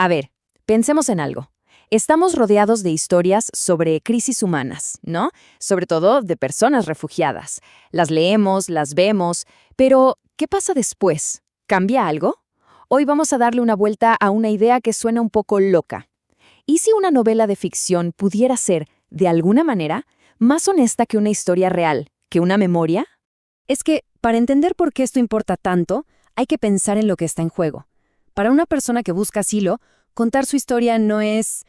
A ver, pensemos en algo. Estamos rodeados de historias sobre crisis humanas, ¿no? Sobre todo de personas refugiadas. Las leemos, las vemos, pero ¿qué pasa después? ¿Cambia algo? Hoy vamos a darle una vuelta a una idea que suena un poco loca. ¿Y si una novela de ficción pudiera ser, de alguna manera, más honesta que una historia real, que una memoria? Es que, para entender por qué esto importa tanto, hay que pensar en lo que está en juego. Para una persona que busca asilo, contar su historia no es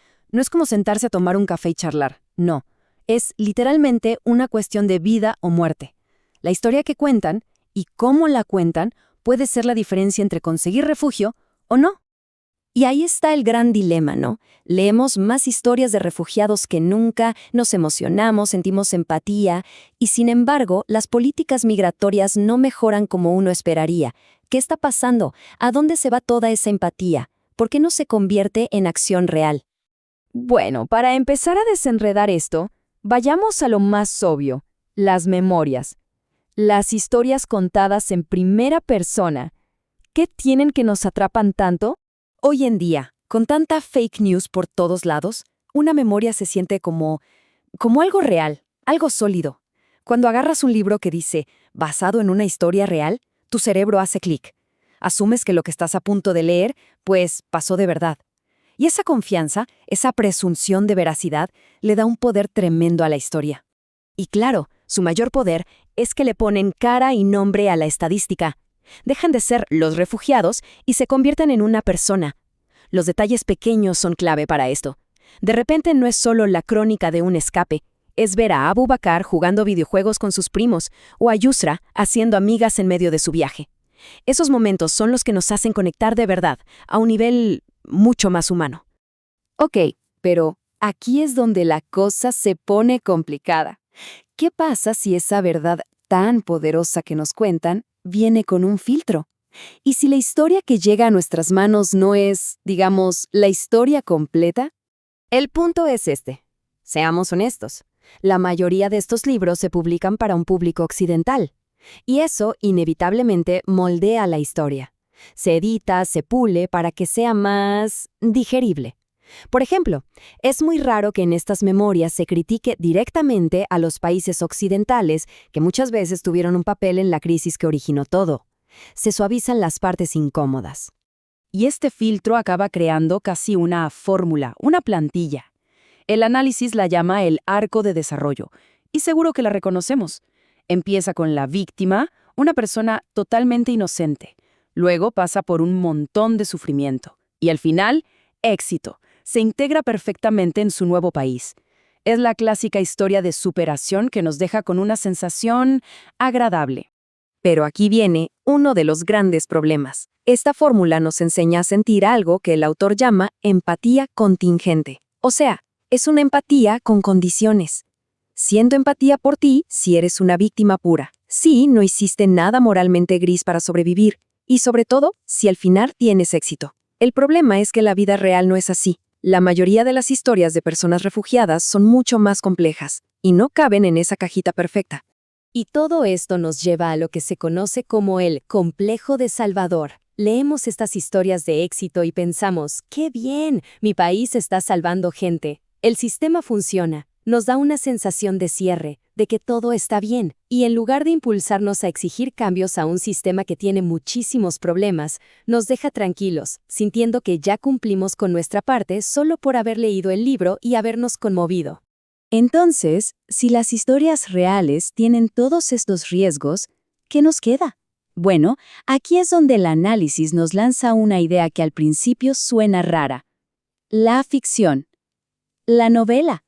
como sentarse a tomar un café y charlar, no. Es literalmente una cuestión de vida o muerte. La historia que cuentan y cómo la cuentan puede ser la diferencia entre conseguir refugio o no. Y ahí está el gran dilema, ¿no? Leemos más historias de refugiados que nunca, nos emocionamos, sentimos empatía, y sin embargo, las políticas migratorias no mejoran como uno esperaría. ¿Qué está pasando? ¿A dónde se va toda esa empatía? ¿Por qué no se convierte en acción real? Bueno, para empezar a desenredar esto, vayamos a lo más obvio, las memorias. Las historias contadas en primera persona. ¿Qué tienen que nos atrapan tanto? Hoy en día, con tanta fake news por todos lados, una memoria se siente como algo real, algo sólido. Cuando agarras un libro que dice, basado en una historia real, tu cerebro hace clic. Asumes que lo que estás a punto de leer, pues, pasó de verdad. Y esa confianza, esa presunción de veracidad, le da un poder tremendo a la historia. Y claro, su mayor poder es que le ponen cara y nombre a la estadística. Dejan de ser los refugiados y se convierten en una persona. Los detalles pequeños son clave para esto. De repente no es solo la crónica de un escape, es ver a Abu Bakr jugando videojuegos con sus primos o a Yusra haciendo amigas en medio de su viaje. Esos momentos son los que nos hacen conectar de verdad, a un nivel mucho más humano. Ok, pero aquí es donde la cosa se pone complicada. ¿Qué pasa si esa verdad tan poderosa que nos cuentan viene con un filtro? ¿Y si la historia que llega a nuestras manos no es, digamos, la historia completa? El punto es este. Seamos honestos. La mayoría de estos libros se publican para un público occidental. Y eso, inevitablemente, moldea la historia. Se edita, se pule para que sea más digerible. Por ejemplo, es muy raro que en estas memorias se critique directamente a los países occidentales que muchas veces tuvieron un papel en la crisis que originó todo. Se suavizan las partes incómodas. Y este filtro acaba creando casi una fórmula, una plantilla. El análisis la llama el arco de desarrollo, y seguro que la reconocemos. Empieza con la víctima, una persona totalmente inocente. Luego pasa por un montón de sufrimiento. Y al final, éxito. Se integra perfectamente en su nuevo país. Es la clásica historia de superación que nos deja con una sensación agradable. Pero aquí viene uno de los grandes problemas. Esta fórmula nos enseña a sentir algo que el autor llama empatía contingente. O sea, es una empatía con condiciones. Siento empatía por ti si eres una víctima pura. Si no hiciste nada moralmente gris para sobrevivir. Y sobre todo, si al final tienes éxito. El problema es que la vida real no es así. La mayoría de las historias de personas refugiadas son mucho más complejas y no caben en esa cajita perfecta. Y todo esto nos lleva a lo que se conoce como el complejo de Salvador. Leemos estas historias de éxito y pensamos, ¡qué bien! Mi país está salvando gente. El sistema funciona, nos da una sensación de cierre, de que todo está bien. Y en lugar de impulsarnos a exigir cambios a un sistema que tiene muchísimos problemas, nos deja tranquilos, sintiendo que ya cumplimos con nuestra parte solo por haber leído el libro y habernos conmovido. Entonces, si las historias reales tienen todos estos riesgos, ¿qué nos queda? Bueno, aquí es donde el análisis nos lanza una idea que al principio suena rara. La ficción. La novela.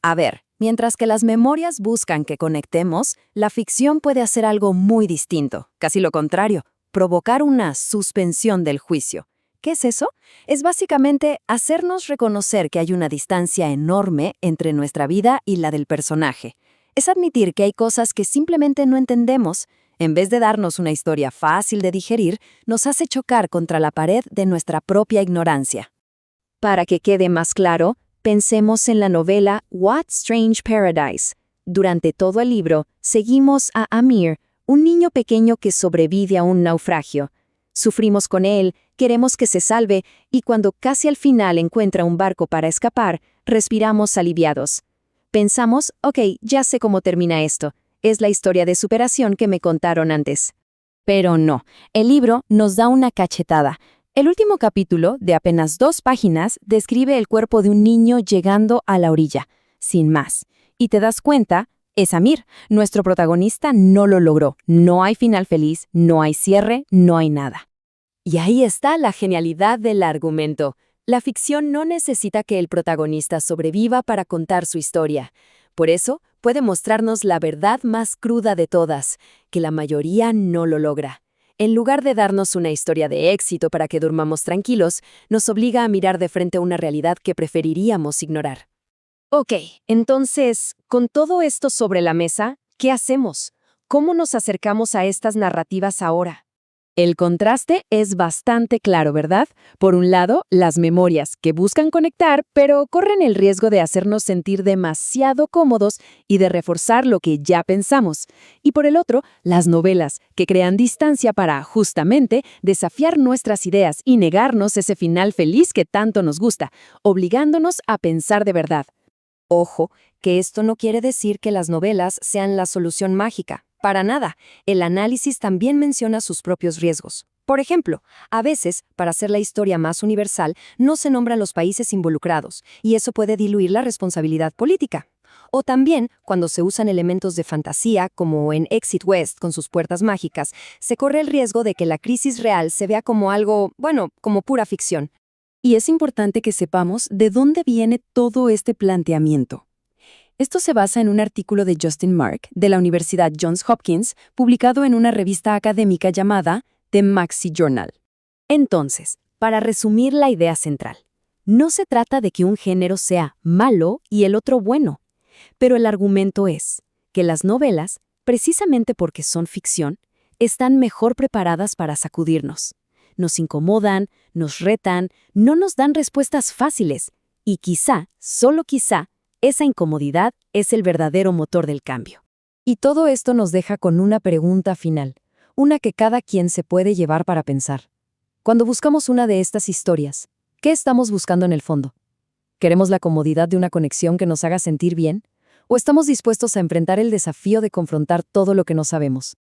A ver, mientras que las memorias buscan que conectemos, la ficción puede hacer algo muy distinto, casi lo contrario, provocar una suspensión del juicio. ¿Qué es eso? Es básicamente hacernos reconocer que hay una distancia enorme entre nuestra vida y la del personaje. Es admitir que hay cosas que simplemente no entendemos. En vez de darnos una historia fácil de digerir, nos hace chocar contra la pared de nuestra propia ignorancia. Para que quede más claro, pensemos en la novela What Strange Paradise. Durante todo el libro, seguimos a Amir, un niño pequeño que sobrevive a un naufragio. Sufrimos con él, queremos que se salve, y cuando casi al final encuentra un barco para escapar, respiramos aliviados. Pensamos, ok, ya sé cómo termina esto. Es la historia de superación que me contaron antes. Pero no, el libro nos da una cachetada. El último capítulo, de apenas 2 páginas, describe el cuerpo de un niño llegando a la orilla, sin más. Y te das cuenta, es Amir, nuestro protagonista no lo logró. No hay final feliz, no hay cierre, no hay nada. Y ahí está la genialidad del argumento. La ficción no necesita que el protagonista sobreviva para contar su historia. Por eso, puede mostrarnos la verdad más cruda de todas, que la mayoría no lo logra. En lugar de darnos una historia de éxito para que durmamos tranquilos, nos obliga a mirar de frente a una realidad que preferiríamos ignorar. Ok, entonces, con todo esto sobre la mesa, ¿qué hacemos? ¿Cómo nos acercamos a estas narrativas ahora? El contraste es bastante claro, ¿verdad? Por un lado, las memorias, que buscan conectar, pero corren el riesgo de hacernos sentir demasiado cómodos y de reforzar lo que ya pensamos. Y por el otro, las novelas, que crean distancia para, justamente, desafiar nuestras ideas y negarnos ese final feliz que tanto nos gusta, obligándonos a pensar de verdad. Ojo, que esto no quiere decir que las novelas sean la solución mágica. Para nada, el análisis también menciona sus propios riesgos. Por ejemplo, a veces, para hacer la historia más universal, no se nombran los países involucrados, y eso puede diluir la responsabilidad política. O también, cuando se usan elementos de fantasía, como en Exit West con sus puertas mágicas, se corre el riesgo de que la crisis real se vea como algo, como pura ficción. Y es importante que sepamos de dónde viene todo este planteamiento. Esto se basa en un artículo de Justin Mark, de la Universidad Johns Hopkins, publicado en una revista académica llamada The Maxi Journal. Entonces, para resumir la idea central, no se trata de que un género sea malo y el otro bueno, pero el argumento es que las novelas, precisamente porque son ficción, están mejor preparadas para sacudirnos. Nos incomodan, nos retan, no nos dan respuestas fáciles, y quizá, solo quizá, esa incomodidad es el verdadero motor del cambio. Y todo esto nos deja con una pregunta final, una que cada quien se puede llevar para pensar. Cuando buscamos una de estas historias, ¿qué estamos buscando en el fondo? ¿Queremos la comodidad de una conexión que nos haga sentir bien? ¿O estamos dispuestos a enfrentar el desafío de confrontar todo lo que no sabemos?